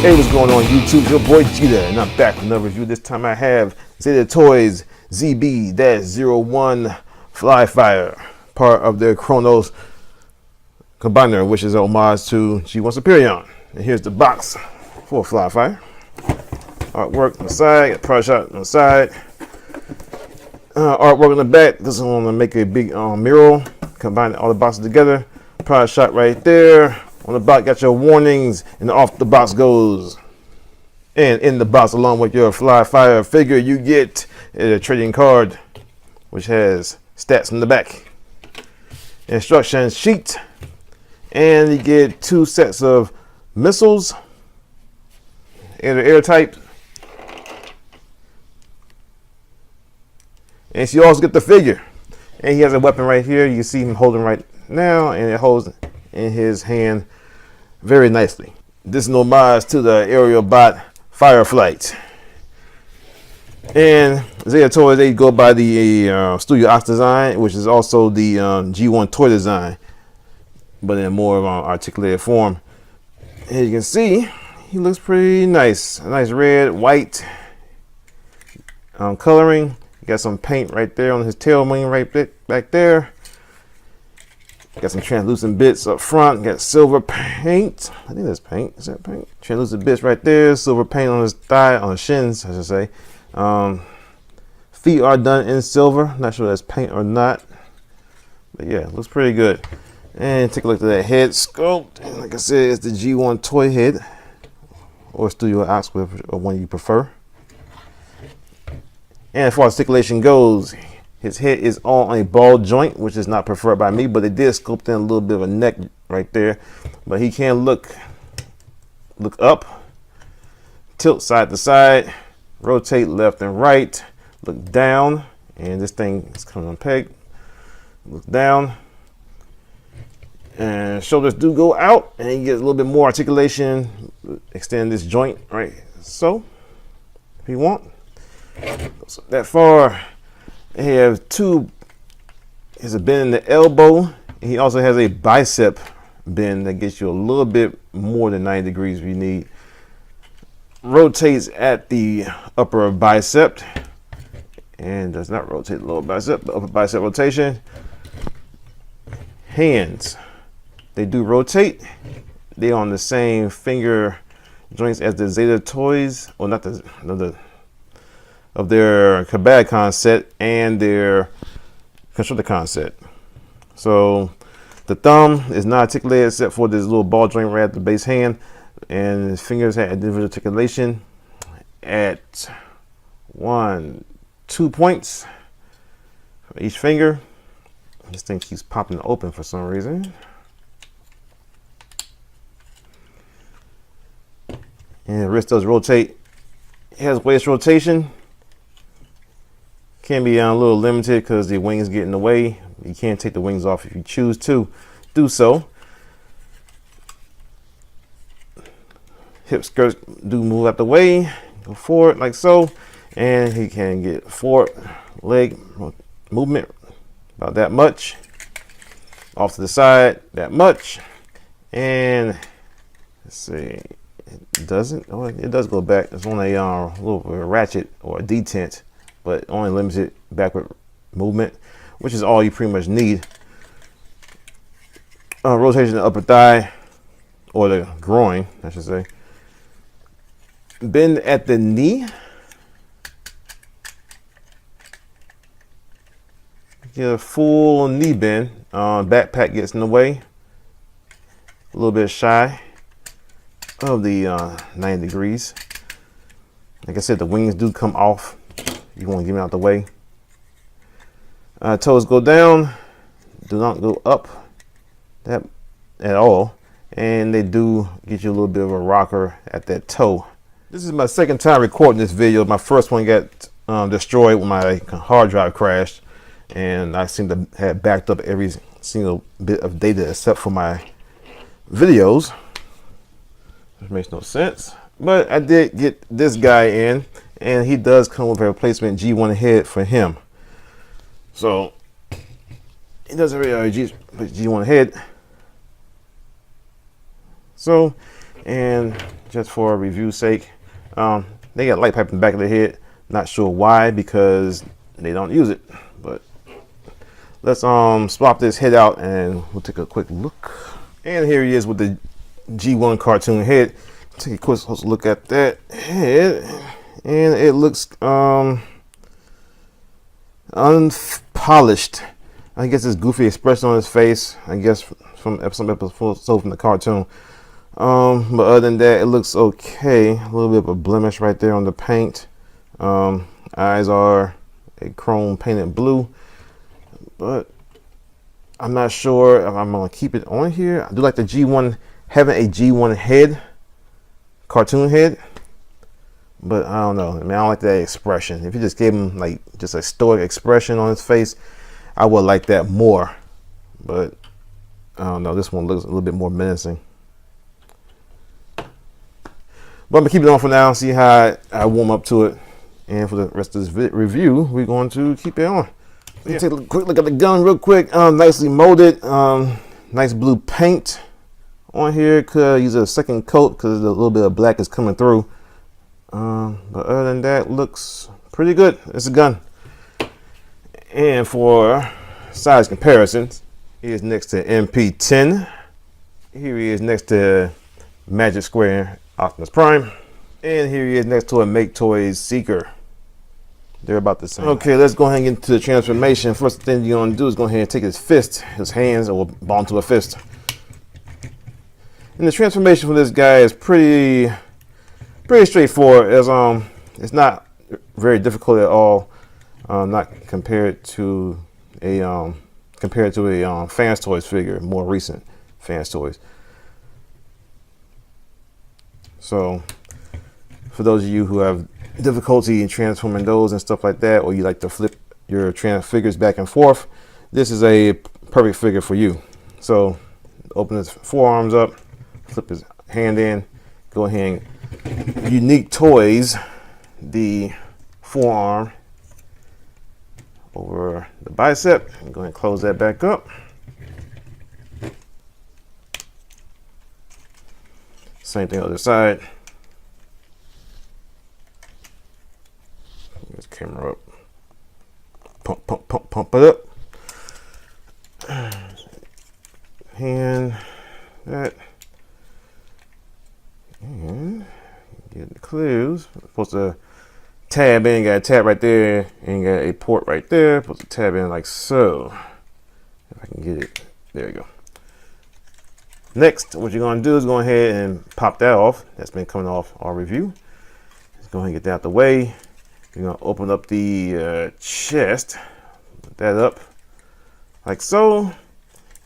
Hey, what's going on YouTube? It's your boy Zeta, and I'm back with another review. This time I have Zeta Toys ZB-01 Fireflight, part of their Chronos combiner, which is a homage to G1 Superior. And here's the box for Fireflight. Artwork on the side, product shot on the side. Artwork on the back. This is going to make a big mural, combine all the boxes together. Product shot right there. On the back, got your warnings, and off the box goes. And in the box, along with your Fireflight figure, you get a trading card, which has stats in the back, instruction sheet, and you get 2 sets of missiles, air type, and you also get the figure. And he has a weapon right here. You can see him holding right now, and it holds in his hand very nicely. This is an homage to the Aerialbot Fireflight. And Zeta Toys, they go by the Studio Ox design, which is also the G1 toy design, but in more of an articulated form. And you can see he looks pretty nice. A nice red, white coloring. You got some paint right there on his tail wing right back there. Got some translucent bits up front. Got silver paint. I think that's paint. Is that paint? Translucent bits right there. Silver paint on his thigh, on his shins, I should say. Feet are done in silver. Not sure that's paint or not. But yeah, looks pretty good. And take a look at that head sculpt. And like I said, it's the G1 toy head, or Studio Ox, or one you prefer. And as far as articulation goes, his head is on a ball joint, which is not preferred by me, but they did sculpt in a little bit of a neck right there. But he can look up, tilt side to side, rotate left and right, look down, and this thing is coming on peg. Look down, and shoulders do go out, and he gets a little bit more articulation. Extend this joint right so, if you want. So that far. He has a bend in the elbow. He also has a bicep bend that gets you a little bit more than 90 degrees if you need. Rotates at the upper bicep and does not rotate the lower bicep, the upper bicep rotation. Hands, they do rotate. They're on the same finger joints as the Zeta Toys, or not of their Kabad concept and their constructor concept. So the thumb is not articulated except for this little ball joint right at the base hand, and his fingers have individual articulation at 1-2 points for each finger. This thing keeps popping open for some reason. And the wrist does rotate. It has waist rotation. Can be a little limited because the wings get in the way. You can't take the wings off if you choose to do so. Hip skirts do move out the way, go forward like so, and he can get forward leg movement about that much, off to the side that much, and let's see, it doesn't. Oh, it does go back. It's on a little ratchet or a detent, but only limited backward movement, which is all you pretty much need. Rotation of the upper thigh, or the groin, I should say. Bend at the knee. Get a full knee bend. Backpack gets in the way. A little bit shy of the 90 degrees. Like I said, the wings do come off. You want to get them out the way. Toes go down, do not go up that at all, and they do get you a little bit of a rocker at that toe. This is my second time recording this video. My first one got destroyed when my hard drive crashed, and I seem to have backed up every single bit of data except for my videos, which makes no sense. But I did get this guy in, and he does come with a replacement G1 head for him. So he does have a G1 head. So And just for review sake, they got light pipe in the back of the head. Not sure why, because they don't use it. But let's swap this head out and we'll take a quick look. And here he is with the G1 cartoon head. Take a quick look at that head, and it looks unpolished. I guess this goofy expression on his face, I guess from some episodes from the cartoon. But other than that, it looks okay. A little bit of a blemish right there on the paint. Eyes are a chrome painted blue, but I'm not sure if I'm gonna keep it on here. I do like the G1, having a G1 head, cartoon head, but I don't know. I mean, I don't like that expression. If you just gave him like just a stoic expression on his face, I would like that more. But I don't know. This one looks a little bit more menacing. But I'm gonna keep it on for now. See how I warm up to it. And for the rest of this review, we're going to keep it on. Yeah. Take a quick look at the gun real quick. Nicely molded. Nice blue paint on here. Could use a second coat because a little bit of black is coming through. But other than that, looks pretty good. It's a gun. And for size comparisons, he is next to MP10. Here he is next to Magic Square Optimus Prime. And here he is next to a Make Toys Seeker. They're about the same. Okay, let's go ahead and get into the transformation. First thing you're gonna do is go ahead and take his fist, his hands, or ball into a fist. And the transformation for this guy is pretty straightforward. It's not very difficult at all. Not compared to a Fans Toys figure, more recent Fans Toys. So for those of you who have difficulty in transforming those and stuff like that, or you like to flip your figures back and forth, this is a perfect figure for you. So open his forearms up, flip his hand in, go ahead and Unique Toys the forearm over the bicep, and go ahead and close that back up. Same thing other side. This camera up. Pump it up. And that. And get the clues. Supposed to tab in, got a tab right there, and got a port right there. Supposed to tab in like so. If I can get it. There we go. Next, what you're going to do is go ahead and pop that off. That's been coming off our review. Let's go ahead and get that out the way. You're going to open up the chest, put that up like so.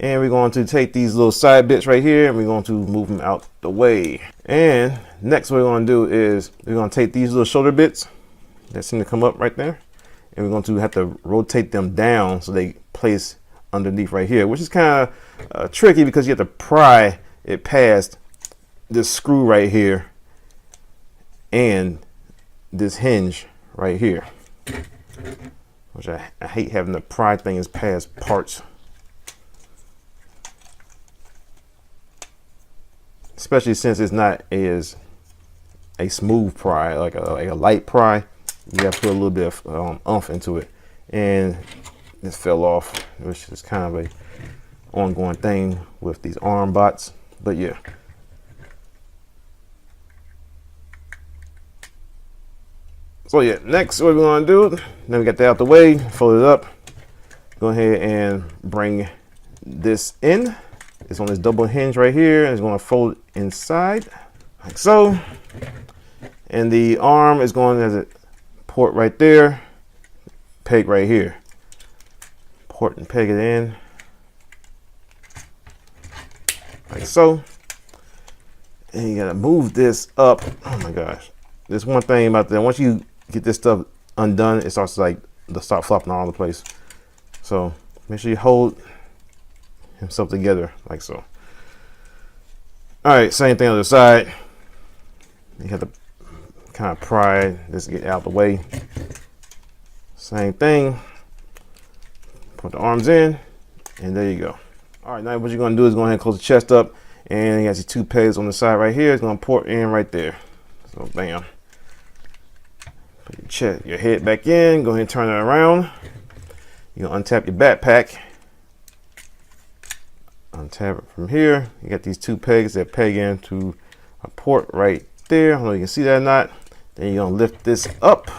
And we're going to take these little side bits right here and we're going to move them out the way. And next what we're going to do is we're going to take these little shoulder bits that seem to come up right there. And we're going to have to rotate them down so they place underneath right here, which is kind of tricky because you have to pry it past this screw right here and this hinge right here, which I hate having to pry things past parts, especially since it's not as a smooth pry, like a light pry. You have to put a little bit of oomph into it, and this fell off, which is kind of a ongoing thing with these arm bots. But yeah. So yeah, next what we're gonna do, then we got that out the way, fold it up, go ahead and bring this in. It's on this double hinge right here, and it's gonna fold inside, like so. And the arm is going as a port right there, peg right here. Port and peg it in, like so. And you gotta move this up. Oh my gosh. There's one thing about that. Once you get this stuff undone, it starts to start flopping all over the place. So make sure you hold himself together like so. All right, same thing on the side. You have to kind of pry this to get out of the way. Same thing. Put the arms in, and there you go. All right, now what you're gonna do is go ahead and close the chest up And you got your 2 pegs on the side right here. It's gonna port in right there. So bam. Put your head back in. Go ahead and turn it around. You're gonna untap your backpack. Untap it from here. You got these 2 pegs that peg into a port right there. I don't know if you can see that or not. Then you're gonna lift this up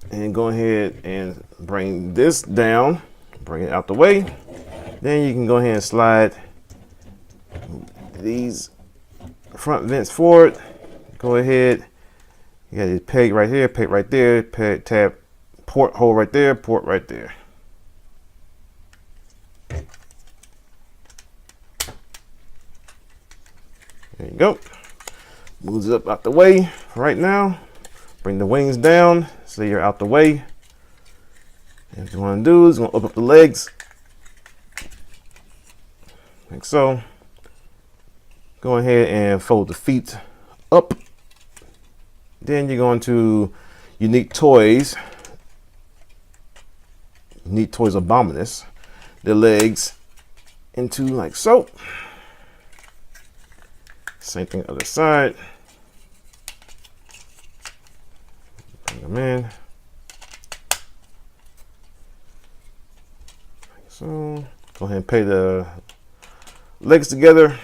and go ahead and bring this down. Bring it out the way. Then you can go ahead and slide these front vents forward. Go ahead. You got this peg right here, peg right there, peg tab, port hole right there, port right there. There you go. Moves it up out the way right now. Bring the wings down so you're out the way. And what you want to do is open up the legs like so. Go ahead and fold the feet up. Then you're going to Unique Toys Abominus, the legs into like so. Same thing other side. Bring them in. Like so. Go ahead and peg the legs together.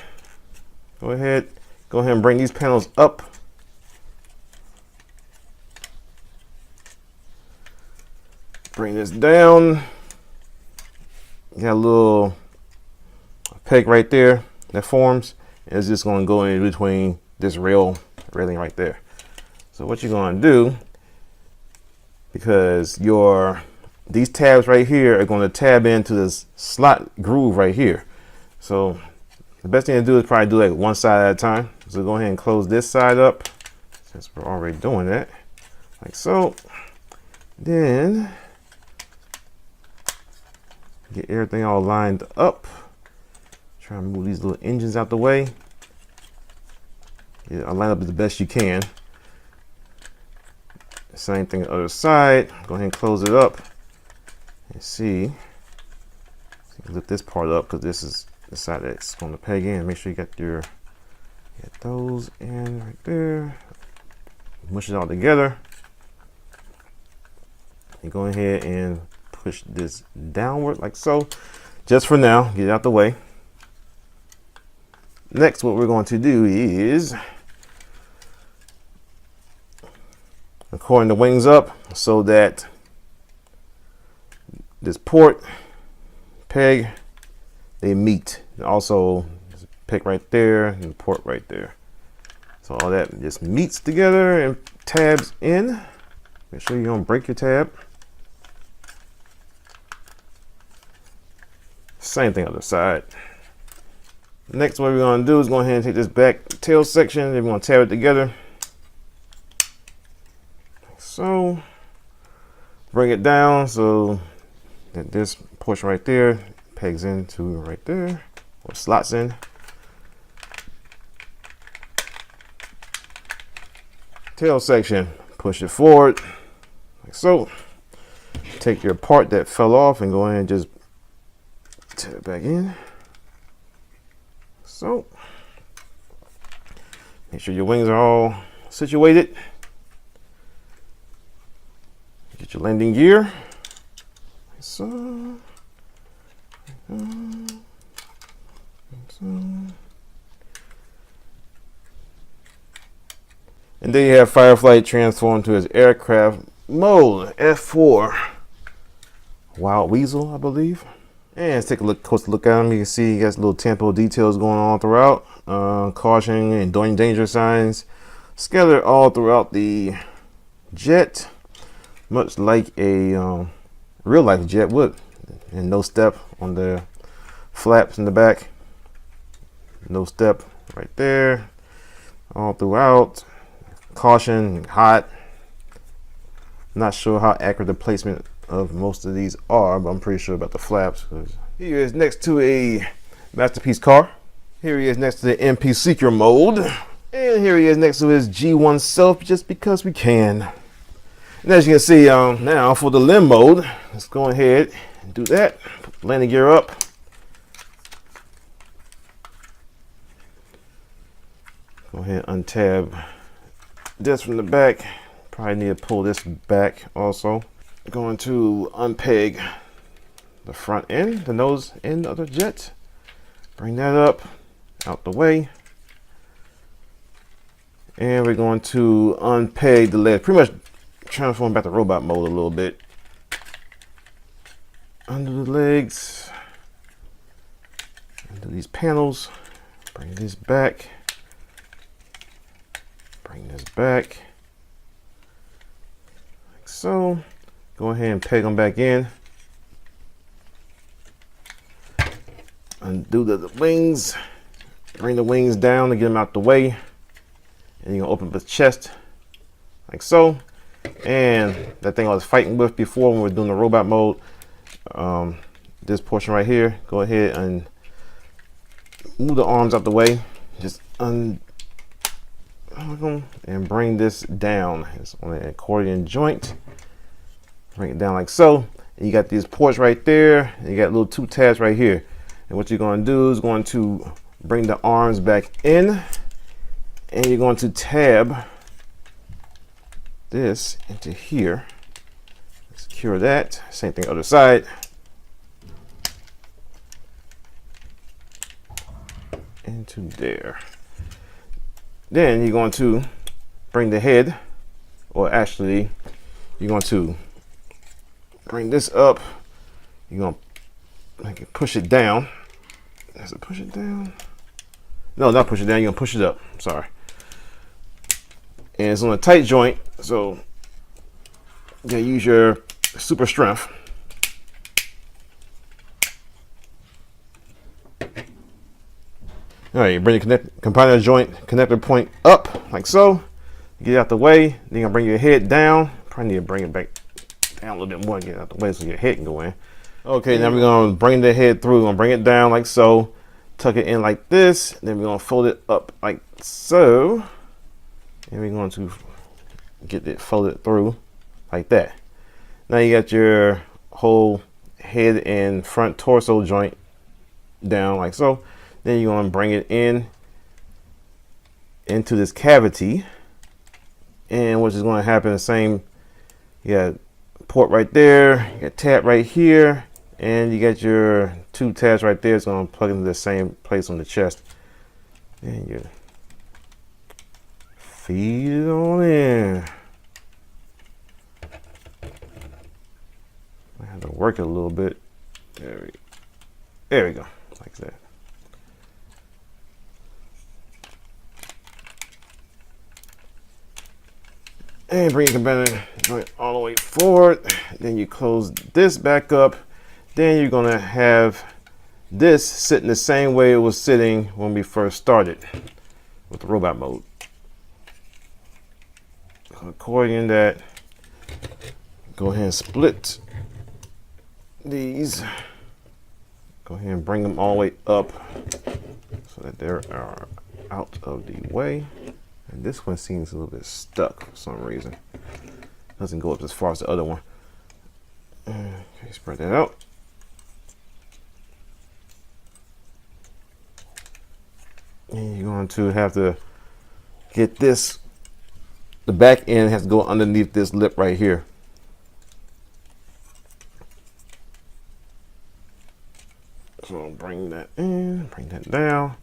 Go ahead and bring these panels up. Bring this down. You got a little peg right there that forms. And it's just going to go in between this railing right there. So what you're going to do, because these tabs right here are going to tab into this slot groove right here. So the best thing to do is probably do like one side at a time. So go ahead and close this side up since we're already doing that, like so. Then get everything all lined up. Try and move these little engines out the way. Yeah, line up as the best you can. Same thing on the other side. Go ahead and close it up. And see. Lift this part up because this is the side that's going to peg in. Make sure you got those in right there. Mush it all together. And go ahead and push this downward like so. Just for now, get it out the way. Next, what we're going to do is according the wings up so that this port peg, they meet. And also peg right there and port right there. So all that just meets together and tabs in. Make sure you don't break your tab. Same thing on the side. Next, what we're going to do is go ahead and take this back tail section and we're going to tab it together. Like so. Bring it down so that this portion right there pegs into right there, or slots in. Tail section, push it forward like so. Take your part that fell off and go ahead and just tab it back in. So, make sure your wings are all situated. Get your landing gear. Like so. Like so. And then you have Fireflight transformed to its aircraft mode, F4. Wild Weasel, I believe. And let's take a closer look at them. You can see he has little tempo details going on throughout. Caution and danger signs scattered all throughout the jet, much like a real life jet would. And no step on the flaps in the back. No step right there. All throughout. Caution, hot. Not sure how accurate the placement of most of these are, but I'm pretty sure about the flaps. Here is next to a masterpiece car. Here he is next to the MP Seeker mode. And here he is next to his G1 self, just because we can. And as you can see, now for the limb mode, let's go ahead do that. Put the landing gear up. Go ahead and untab this from the back. Probably need to pull this back also. Going to unpeg the front end, the nose end of the jet. Bring that up, out the way. And we're going to unpeg the leg. Pretty much transform back to robot mode a little bit. Under the legs. Under these panels. Bring this back. Bring this back. Like so. Go ahead and peg them back in. Undo the wings. Bring the wings down to get them out the way. And you're gonna open up the chest like so. And that thing I was fighting with before when we were doing the robot mode, this portion right here, go ahead and move the arms out the way. Just and bring this down. It's on an accordion joint. Bring it down like so. And you got these ports right there. And you got little two tabs right here. And what you're going to do is going to bring the arms back in. And you're going to tab this into here. Secure that. Same thing other side. Into there. Then you're going to bring the head, or actually you're going to bring this up. You're going to make it push it down. Does it push it down? No, not push it down. You're going to push it up. Sorry. And it's on a tight joint, so you gotta use your super strength. All right, you bring the compiler joint connector point up like so. Get it out the way. Then you're gonna bring your head down. Probably need to bring it back down a little bit more to get it out the way so your head can go in. Okay, now we're gonna bring the head through. We're gonna bring it down like so. Tuck it in like this. Then we're gonna fold it up like so. And we're going to get it folded through like that. Now you got your whole head and front torso joint down like so. Then you're going to bring it into this cavity. And what is going to happen, the same, you got port right there, you got tab right here, and you got your two tabs right there. It's going to plug into the same place on the chest. And you feed it on in. I have to work it a little bit. There we go, like that. And bring your computer joint all the way forward. Then you close this back up. Then you're gonna have this sitting the same way it was sitting when we first started with the robot mode. Accordion that. Go ahead and split these. Go ahead and bring them all the way up so that they are out of the way. And this one seems a little bit stuck for some reason. Doesn't go up as far as the other one. Okay, spread that out. And you're going to have to get this. The back end has to go underneath this lip right here. So bring that in, bring that down.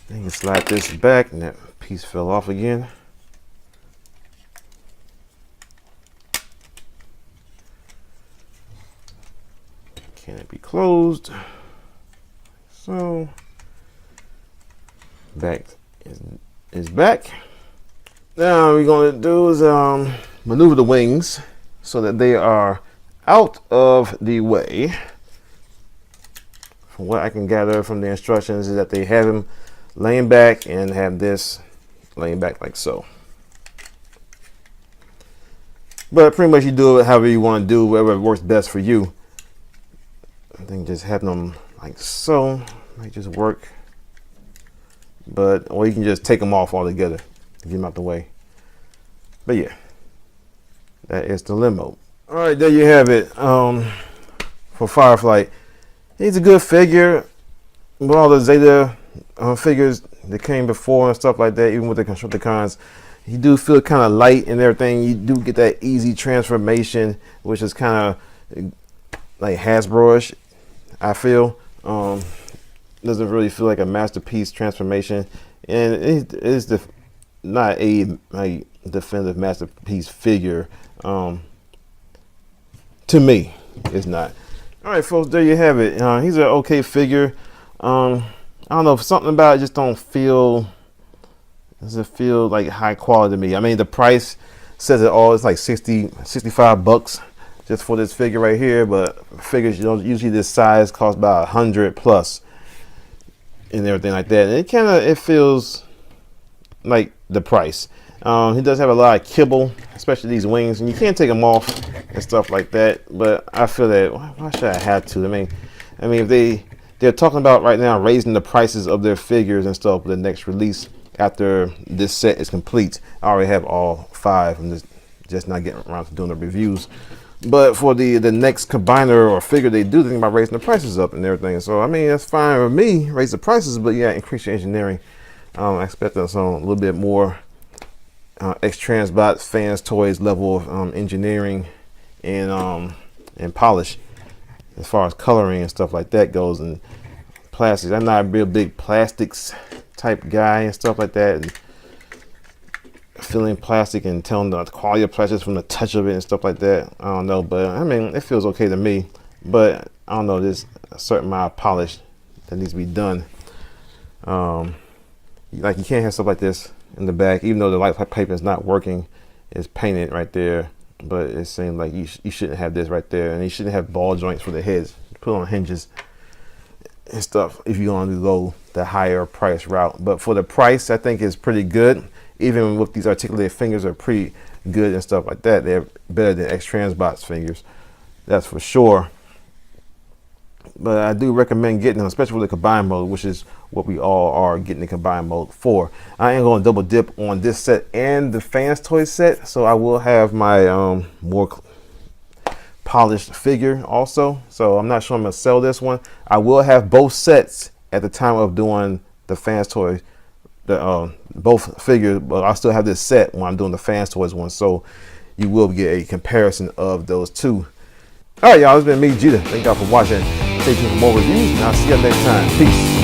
Then you slide this back, and that piece fell off again. Can it be closed? So back is back. Now what we're going to do is maneuver the wings so that they are out of the way. From what I can gather from the instructions is that they have him laying back and have this laying back like so. But pretty much you do it however you want to do, whatever works best for you. I think just having them like so might just work. Or you can just take them off altogether. Get them out the way. But yeah, that is the limo. All right, there you have it. for Fireflight. He's a good figure. With all the Zeta figures that came before and stuff like that, even with the Constructicons, you do feel kind of light and everything. You do get that easy transformation, which is kind of like Hasbro-ish, I feel. Doesn't really feel like a masterpiece transformation, and it is not a definitive masterpiece figure. To me, it's not. All right, folks, there you have it. He's an okay figure. I don't know, something about it just don't feel, doesn't feel like high quality to me. I mean, the price says it all. It's like 65 bucks just for this figure right here, but figures, you know, usually this size costs about 100 plus and everything like that. And it feels like the price. He does have a lot of kibble, especially these wings, and you can't take them off and stuff like that. But I feel that, why should I have to? I mean, if they're talking about right now raising the prices of their figures and stuff for the next release after this set is complete. I already have all 5. I'm just not getting around to doing the reviews. But for the next combiner or figure, they do think about raising the prices up and everything. So I mean, that's fine with me, raise the prices, but yeah, increase your engineering. I expect us on a little bit more X-Transbot fans toys level of engineering and polish as far as coloring and stuff like that goes, and plastics. I'm not a real big plastics type guy and stuff like that, and feeling plastic and telling the quality of plastics from the touch of it and stuff like that. I don't know, but I mean, it feels okay to me, but I don't know, there's a certain amount of polish that needs to be done. Like, you can't have stuff like this in the back, even though the light paper is not working. It's painted right there, but it seems like you shouldn't have this right there, and you shouldn't have ball joints for the heads. Put on hinges and stuff if you want to go the higher price route. But for the price, I think it's pretty good. Even with these articulated fingers are pretty good and stuff like that. They're better than X-Transbot's fingers, that's for sure. But I do recommend getting them, especially with the combine mode, which is what we all are getting the combine mode for. I am going to double dip on this set and the fans toy set, so I will have my more polished figure also. So I'm not sure I'm going to sell this one. I will have both sets at the time of doing the fans toy, both figures, but I still have this set when I'm doing the fans toys one, so you will get a comparison of those two. All right, y'all, it's been me, Jeter. Thank y'all for watching. Stay tuned for more reviews, and I'll see you next time. Peace.